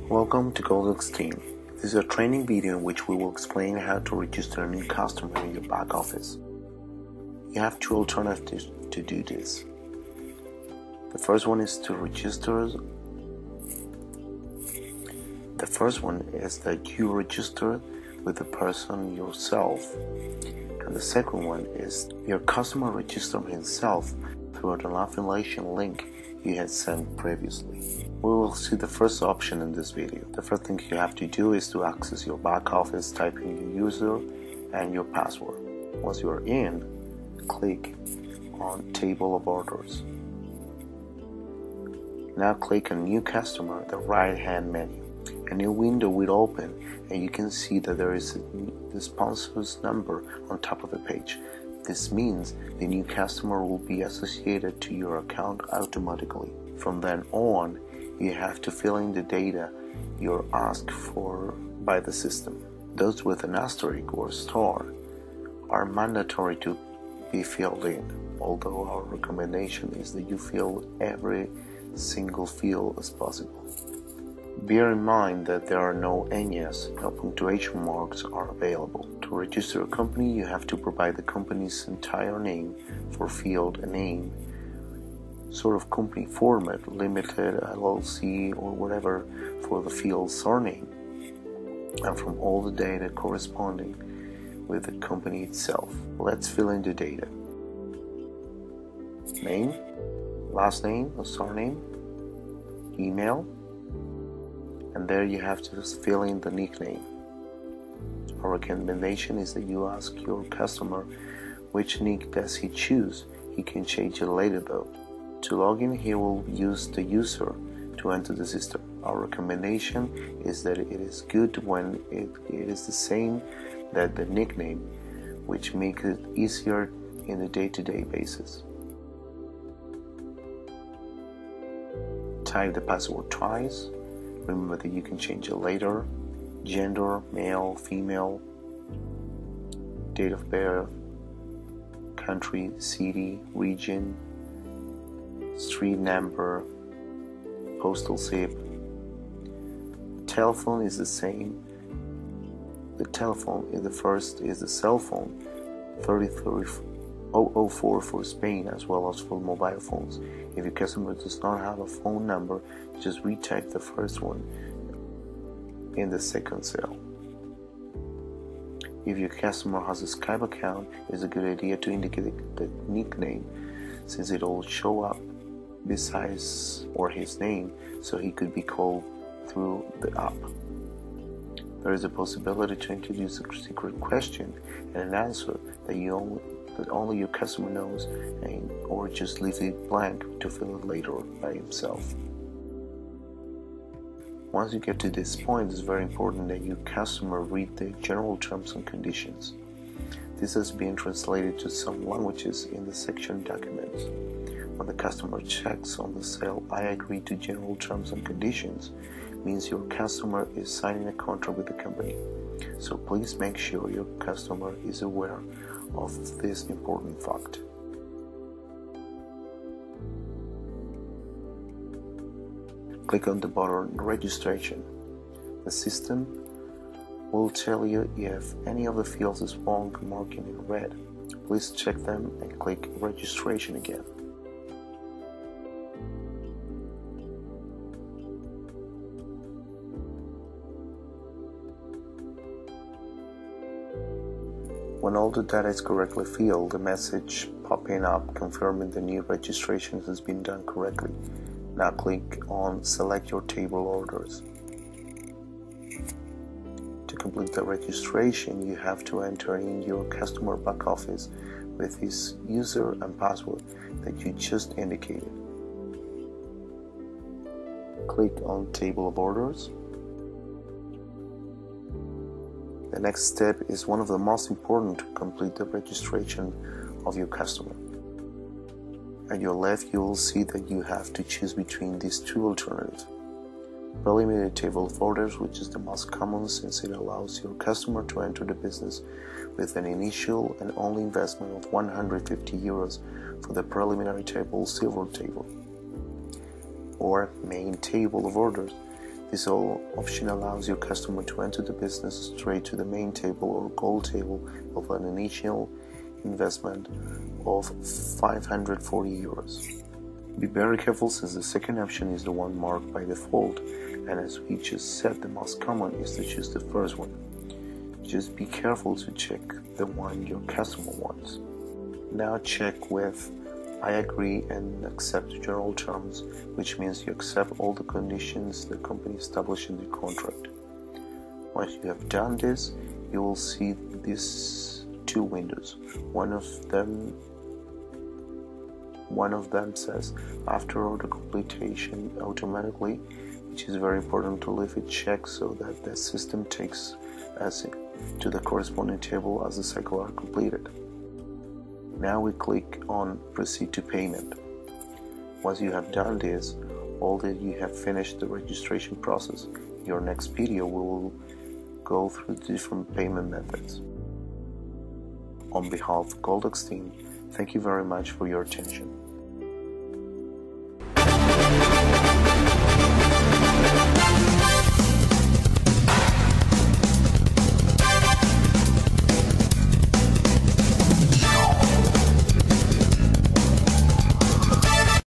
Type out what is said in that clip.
Welcome to Emgoldex team. This is a training video in which we will explain how to register a new customer in your back office. You have two alternatives to do this. The first one is that you register with the person yourself, and the second one is your customer registers himself through an affiliation link you had sent previously. We will see the first option in this video. The first thing you have to do is to access your back office, type in your user and your password. Once you are in, click on Table of Orders. Now click on New Customer, the right-hand menu. A new window will open and you can see that there is the sponsor's number on top of the page. This means the new customer will be associated to your account automatically. From then on, you have to fill in the data you're asked for by the system. Those with an asterisk or star are mandatory to be filled in, although our recommendation is that you fill every single field as possible. Bear in mind that there are no NS, no punctuation marks are available. To register a company, you have to provide the company's entire name for field and name, sort of company format, limited, LLC, or whatever for the field surname, and from all the data corresponding with the company itself. Let's fill in the data. Name, last name or surname, email, and there you have to fill in the nickname. Our recommendation is that you ask your customer which nick does he choose. He can change it later though. To log in, he will use the user to enter the system. Our recommendation is that it is good when it is the same that the nickname, which makes it easier in the day-to-day basis. Type the password twice. Remember that you can change it later. Gender, male, female, date of birth, country, city, region, street number, postal zip. Telephone is the same. The telephone is the first is the cell phone, 004 for Spain, as well as for mobile phones. If your customer does not have a phone number, just retype the first one in the second cell. If your customer has a Skype account, it's a good idea to indicate the nickname, since it will show up besides or his name, so he could be called through the app. There is a possibility to introduce a secret question and an answer that only your customer knows, or just leave it blank to fill it later by himself. Once you get to this point, it's very important that your customer read the general terms and conditions. This has been translated to some languages in the section Documents. When the customer checks on the cell I agree to general terms and conditions, means your customer is signing a contract with the company. So please make sure your customer is aware of this important fact. Click on the button Registration. The system will tell you if any of the fields is wrong, marking in red. Please check them and click Registration again. When all the data is correctly filled, the message popping up confirming the new registration has been done correctly. Now click on Select your table orders. To complete the registration, you have to enter in your customer back office with his user and password that you just indicated. Click on Table of Orders. The next step is one of the most important to complete the registration of your customer. At your left, you will see that you have to choose between these two alternatives. Preliminary Table of Orders, which is the most common since it allows your customer to enter the business with an initial and only investment of 150 euros for the preliminary table, silver table. Or Main Table of Orders. This option allows your customer to enter the business straight to the main table or gold table of an initial investment of 540 euros. Be very careful, since the second option is the one marked by default, and as we just said, the most common is to choose the first one. Just be careful to check the one your customer wants. Now check with I agree and accept general terms, which means you accept all the conditions the company established in the contract. Once you have done this, you will see these two windows. One of them says after order completion automatically, which is very important to leave it checked so that the system takes us to the corresponding table as the cycle are completed. Now we click on proceed to payment. Once you have done this, all that you have finished the registration process. In your next video we will go through different payment methods. On behalf of Emgoldex team, thank you very much for your attention.